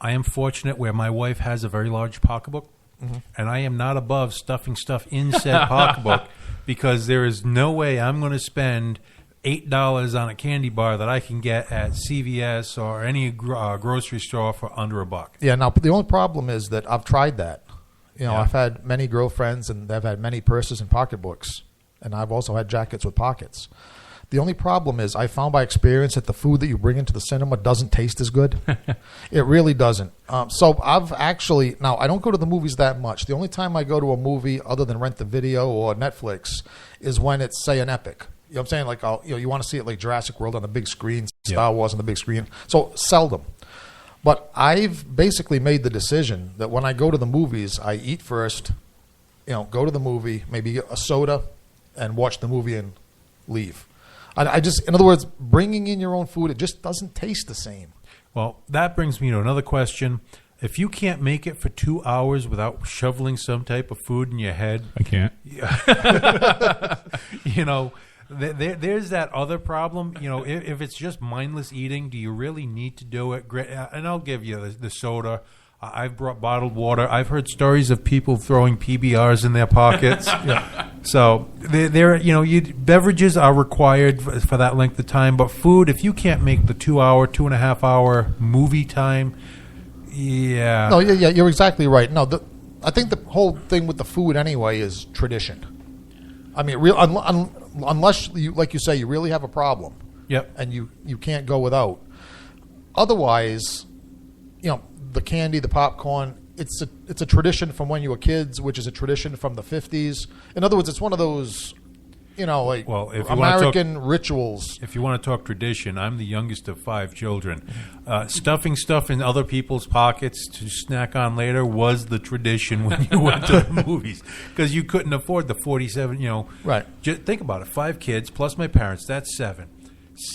I am fortunate where my wife has a very large pocketbook, and I am not above stuffing stuff in said pocketbook because there is no way I'm going to spend $8 on a candy bar that I can get at CVS or any grocery store for under $1. Yeah. Now the only problem is that I've tried that. Yeah. I've had many girlfriends, and they've had many purses and pocketbooks, and I've also had jackets with pockets. The only problem is I found by experience that the food that you bring into the cinema doesn't taste as good. It really doesn't. So I've actually, now I don't go to the movies that much. The only time I go to a movie other than rent the video or Netflix is when it's, say, an epic. You know what I'm saying? Like, you want to see it like Jurassic World on the big screen, Star Wars on the big screen. So seldom. But I've basically made the decision that when I go to the movies, I eat first, go to the movie, maybe get a soda, and watch the movie and leave. I just, in other words, bringing in your own food, it just doesn't taste the same. Well, that brings me to another question. If you can't make it for 2 hours without shoveling some type of food in your head, I can't. There's that other problem. If it's just mindless eating, do you really need to do it? And I'll give you the soda. I've brought bottled water. I've heard stories of people throwing PBRs in their pockets. So beverages are required for that length of time. But food, if you can't make the 2 hour, 2.5 hour movie time, yeah. No, yeah, you're exactly right. No, I think the whole thing with the food anyway is tradition. I mean, unless you, like you say, you really have a problem. Yep. And you can't go without. Otherwise, the candy, the popcorn, it's a tradition from when you were kids, which is a tradition from the 50s. In other words, it's one of those, if American rituals. If you want to talk tradition, I'm the youngest of 5 children. Stuffing stuff in other people's pockets to snack on later was the tradition when you went to the movies because you couldn't afford the 47, Right. Just think about it. 5 kids plus my parents, that's 7.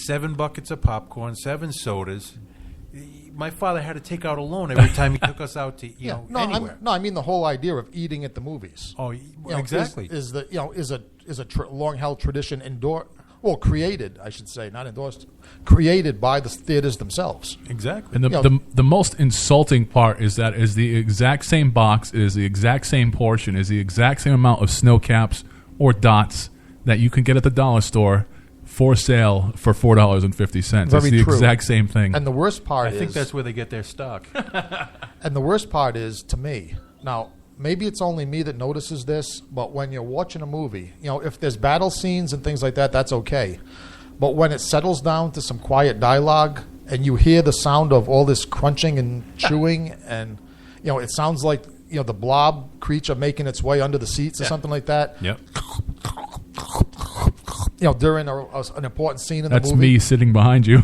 7 buckets of popcorn, 7 sodas. My father had to take out a loan every time he took us out to anywhere. I mean the whole idea of eating at the movies. Oh, exactly. Is a long held tradition created, I should say, not endorsed, created by the theaters themselves. Exactly. And the most insulting part is that is the exact same box, it is the exact same portion, is the exact same amount of snow caps or dots that you can get at the dollar store for sale for $4.50. It's the exact same thing. And the worst part I think that's where they get their stock. And the worst part is, to me, now, maybe it's only me that notices this, but when you're watching a movie, if there's battle scenes and things like that, that's okay. But when it settles down to some quiet dialogue and you hear the sound of all this crunching and chewing and, it sounds like, the blob creature making its way under the seats or something like that. Yep. During an important scene in That's the movie. me sitting behind you.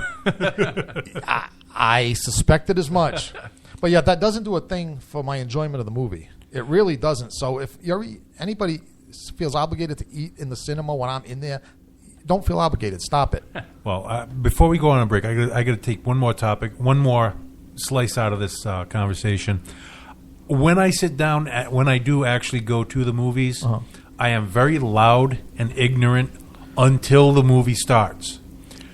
I suspected as much. But yeah, that doesn't do a thing for my enjoyment of the movie. It really doesn't. So if anybody feels obligated to eat in the cinema when I'm in there, don't feel obligated. Stop it. Well, before we go on a break, I got to take one more topic, one more slice out of this conversation. When I sit down, when I do actually go to the movies, I am very loud and ignorant until the movie starts.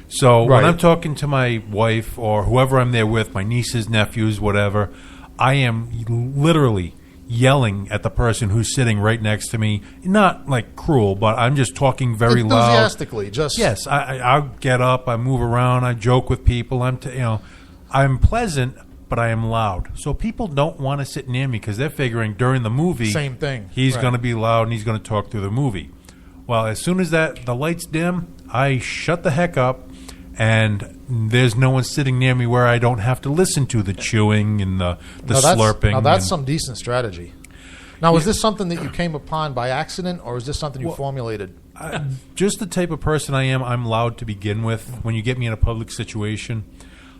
So when I'm talking to my wife or whoever I'm there with, my nieces, nephews, whatever, I am literally yelling at the person who's sitting right next to me. Not like cruel, but I'm just talking very loud. Enthusiastically, just... Yes, I'll get up, I move around, I joke with people. I'm pleasant, but I am loud. So people don't want to sit near me because they're figuring during the movie... Same thing. He's going to be loud and he's going to talk through the movie. Well, as soon as the lights dim, I shut the heck up, and there's no one sitting near me where I don't have to listen to the chewing and the slurping. Now, that's some decent strategy. Now, is this something that you came upon by accident, or is this something you formulated? Just the type of person I am, I'm loud to begin with when you get me in a public situation.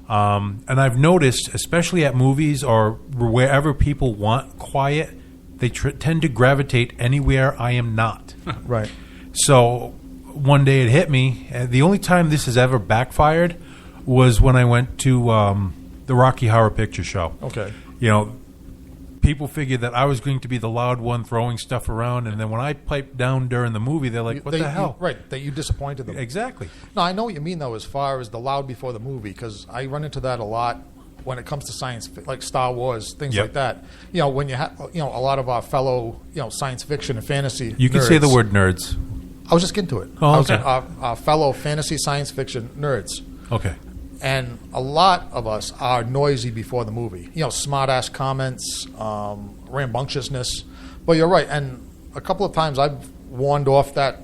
And I've noticed, especially at movies or wherever people want quiet, they tend to gravitate anywhere I am not. Right. So one day it hit me. The only time this has ever backfired was when I went to the Rocky Horror Picture Show. Okay. People figured that I was going to be the loud one throwing stuff around, and then when I piped down during the movie, they're like, what the hell? That you disappointed them. Exactly. No, I know what you mean, though, as far as the loud before the movie, because I run into that a lot when it comes to science, like Star Wars, things Yep. like that. When you have, a lot of our fellow, science fiction and fantasy. You can nerds, say the word nerds. I was just getting to it. Oh, I was okay. our fellow fantasy science fiction nerds. Okay. And a lot of us are noisy before the movie. Smart ass comments, rambunctiousness. But you're right. And a couple of times I've warned off that.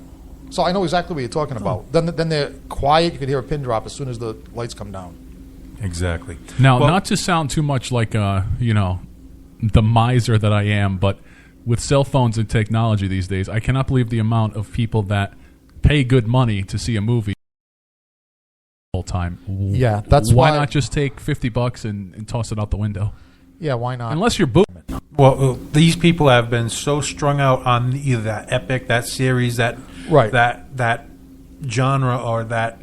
So I know exactly what you're talking about. Then they're quiet. You could hear a pin drop as soon as the lights come down. Exactly. Now, Well- not to sound too much like, the miser that I am, but with cell phones and technology these days, I cannot believe the amount of people that pay good money to see a movie all the time. Yeah, that's why why- not just take $50 and toss it out the window? Yeah, why not? Unless you're boot. Well, these people have been so strung out on either that epic, that series, that Right. that genre, or that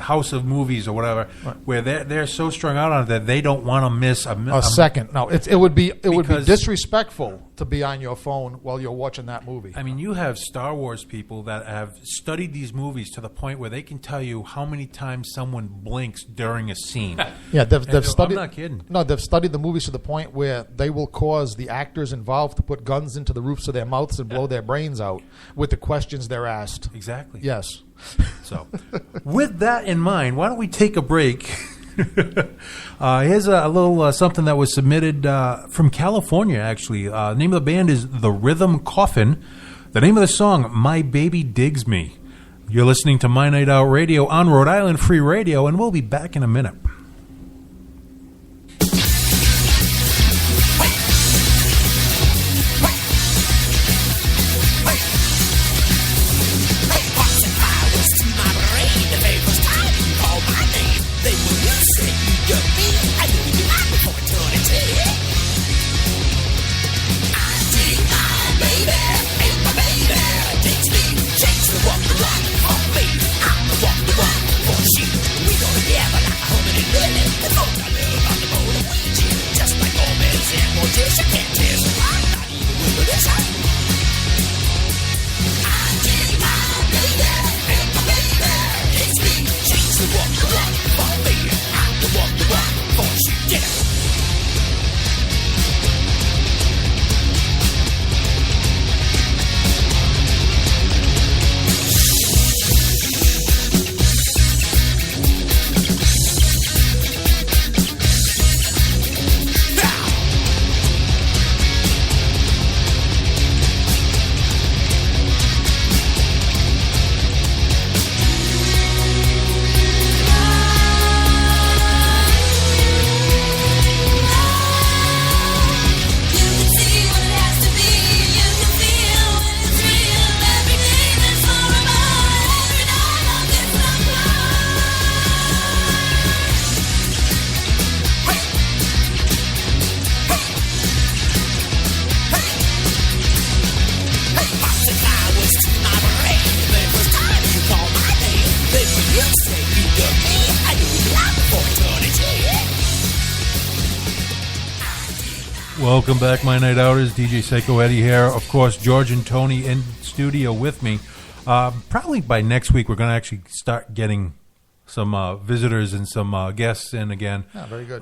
house of movies or whatever, where they're so strung out on it that they don't want to miss a second. No, it would be Because- disrespectful to be on your phone while you're watching that movie. I mean, you have Star Wars people that have studied these movies to the point where they can tell you how many times someone blinks during a scene. Yeah, they've I'm studied. not kidding. No, they've studied the movies to the point where they will cause the actors involved to put guns into the roofs of their mouths and blow their brains out with the questions they're asked. Exactly. Yes. So, with that in mind, why don't we take a break? Here's a little something that was submitted from California, actually. The name of the band is The Rhythm Coffin. The name of the song, My Baby Digs Me. You're listening to My Night Out Radio on Rhode Island Free Radio, and we'll be back in a minute. Welcome back, My Night Outers. DJ Seiko Eddie here. Of course, George and Tony in studio with me. Probably by next week, we're going to actually start getting some visitors and some guests in again. Yeah, very good.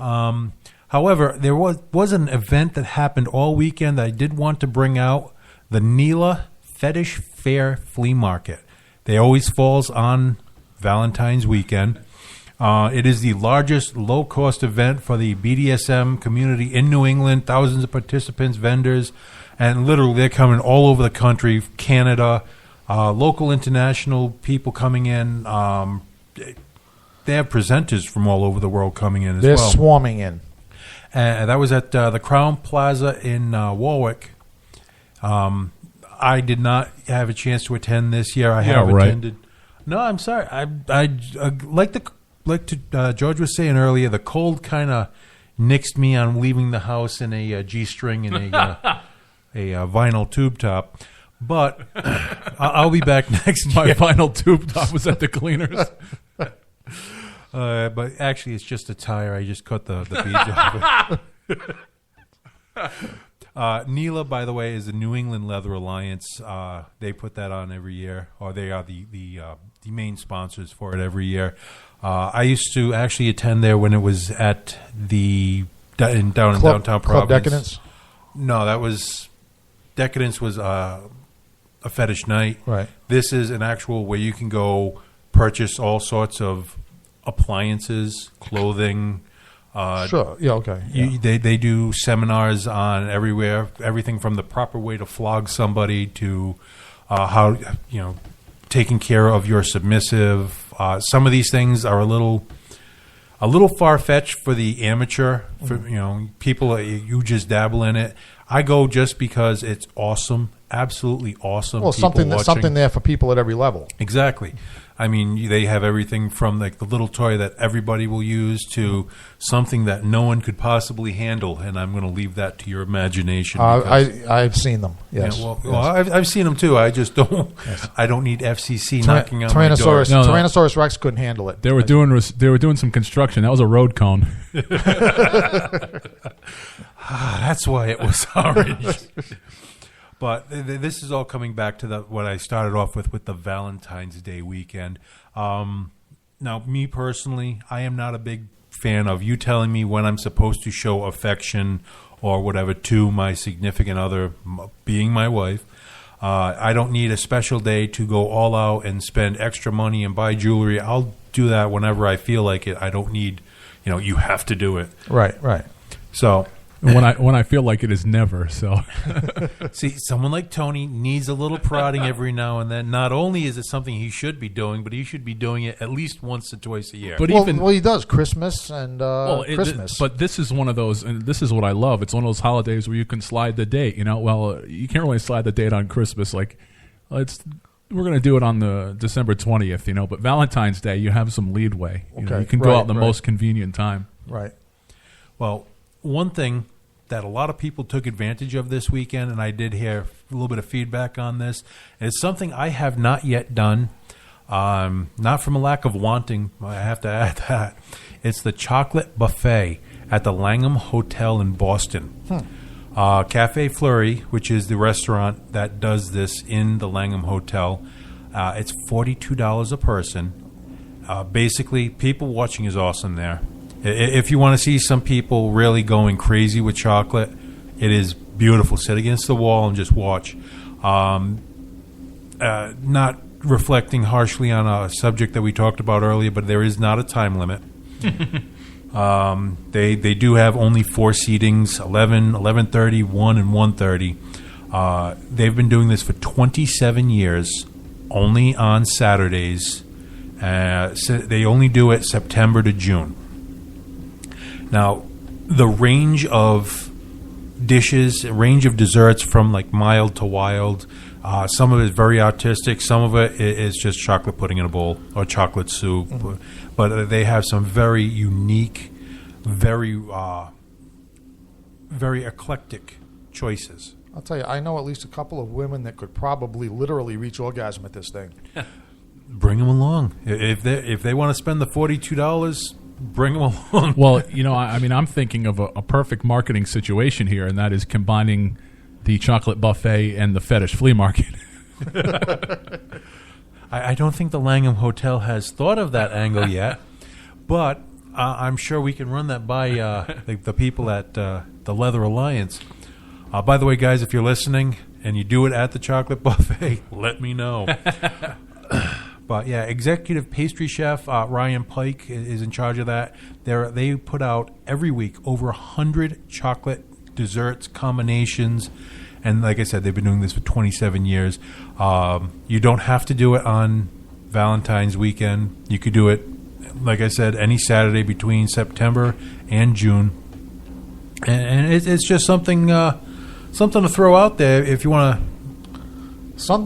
However, there was an event that happened all weekend that I did want to bring out, the Neela Fetish Fair Flea Market. They always falls on Valentine's weekend. It is the largest low-cost event for the BDSM community in New England. Thousands of participants, vendors, and literally they're coming all over the country, Canada, local, international people coming in. They have presenters from all over the world coming in as They're well. swarming in. That was at the Crown Plaza in Warwick. I did not have a chance to attend this year. I have right. attended. No, I'm sorry. I George was saying earlier, the cold kind of nixed me on leaving the house in a G-string and a vinyl tube top. But I'll be back next My year. final tube top was at the cleaners. But actually, it's just a tire. I just cut the beads off it. NELA, by the way, is the New England Leather Alliance. They put that on every year, or they are the main sponsors for it every year. I used to actually attend there when it was at down in downtown Providence. Club Decadence? No, that was Decadence was a fetish night. Right. This is an actual where you can go purchase all sorts of appliances, clothing. Sure. Yeah. Okay. Yeah. They do seminars on everything from the proper way to flog somebody to how taking care of your submissive. Some of these things are a little far fetched for the amateur. For people you just dabble in it. I go just because it's awesome, absolutely awesome. Well, something there for people at every level. Exactly. I mean, they have everything from like the little toy that everybody will use to something that no one could possibly handle, and I'm going to leave that to your imagination. I've seen them. Yes. Yeah, well, I've seen them too. I just don't. Yes. I don't need FCC knocking on my door. Tyrannosaurus Rex couldn't handle it. They were doing some construction. That was a road cone. That's why it was orange. But this is all coming back to what I started off with the Valentine's Day weekend. Now, me personally, I am not a big fan of you telling me when I'm supposed to show affection or whatever to my significant other, being my wife. I don't need a special day to go all out and spend extra money and buy jewelry. I'll do that whenever I feel like it. I don't need, you have to do it. Right. So... When I feel like it is never. So, see, someone like Tony needs a little prodding every now and then. Not only is it something he should be doing, but he should be doing it at least once or twice a year. But he does Christmas and Christmas. But this is one of those, and this is what I love. It's one of those holidays where you can slide the date. Well, you can't really slide the date on Christmas. Like, we're going to do it on the December 20th. But Valentine's Day, you have some leadway. You can go out the most convenient time. Right. Well, one thing that a lot of people took advantage of this weekend, and I did hear a little bit of feedback on this, and it's something I have not yet done, not from a lack of wanting, I have to add that. It's the chocolate buffet at the Langham Hotel in Boston. Cafe Fleury, which is the restaurant that does this in the Langham Hotel, it's $42 a person. Basically, people watching is awesome there. If you want to see some people really going crazy with chocolate, it is beautiful. Sit against the wall and just watch. Not reflecting harshly on a subject that we talked about earlier, but there is not a time limit. They do have only 4 seatings, 11, 11:30, 1, and 1:30. They've been doing this for 27 years, only on Saturdays. So they only do it September to June. Now, the range of dishes, range of desserts from like mild to wild, some of it is very artistic. Some of it is just chocolate pudding in a bowl or chocolate soup. Mm-hmm. But they have some very unique, very eclectic choices. I'll tell you, I know at least a couple of women that could probably literally reach orgasm at this thing. Bring them along. If they want to spend the $42, bring them along. Well, I'm thinking of a perfect marketing situation here, and that is combining the chocolate buffet and the fetish flea market. I don't think the Langham Hotel has thought of that angle yet, but I'm sure we can run that by the people at the Leather Alliance. By the way, guys, if you're listening and you do it at the chocolate buffet, let me know. But yeah, executive pastry chef Ryan Pike is in charge of that. They put out every week over 100 chocolate desserts combinations, and like I said, they've been doing this for 27 years. You don't have to do it on Valentine's weekend. You could do it, like I said, any Saturday between September and June, and it's just something to throw out there if you want to.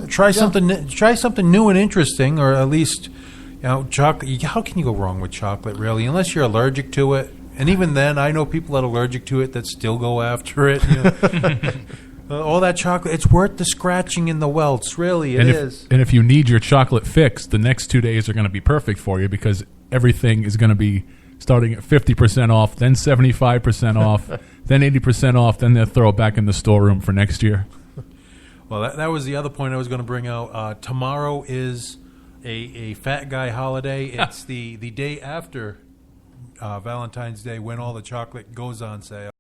Try something new and interesting, or at least, chocolate. How can you go wrong with chocolate, really? Unless you're allergic to it, and even then, I know people that are allergic to it that still go after it. All that chocolate, it's worth the scratching and the welts. Really, it is. And if you need your chocolate fix, the next 2 days are going to be perfect for you because everything is going to be starting at 50% off, then 75% off, then 80% off, then they'll throw it back in the storeroom for next year. Well, that was the other point I was going to bring out. Tomorrow is a fat guy holiday. It's the day after Valentine's Day when all the chocolate goes on sale.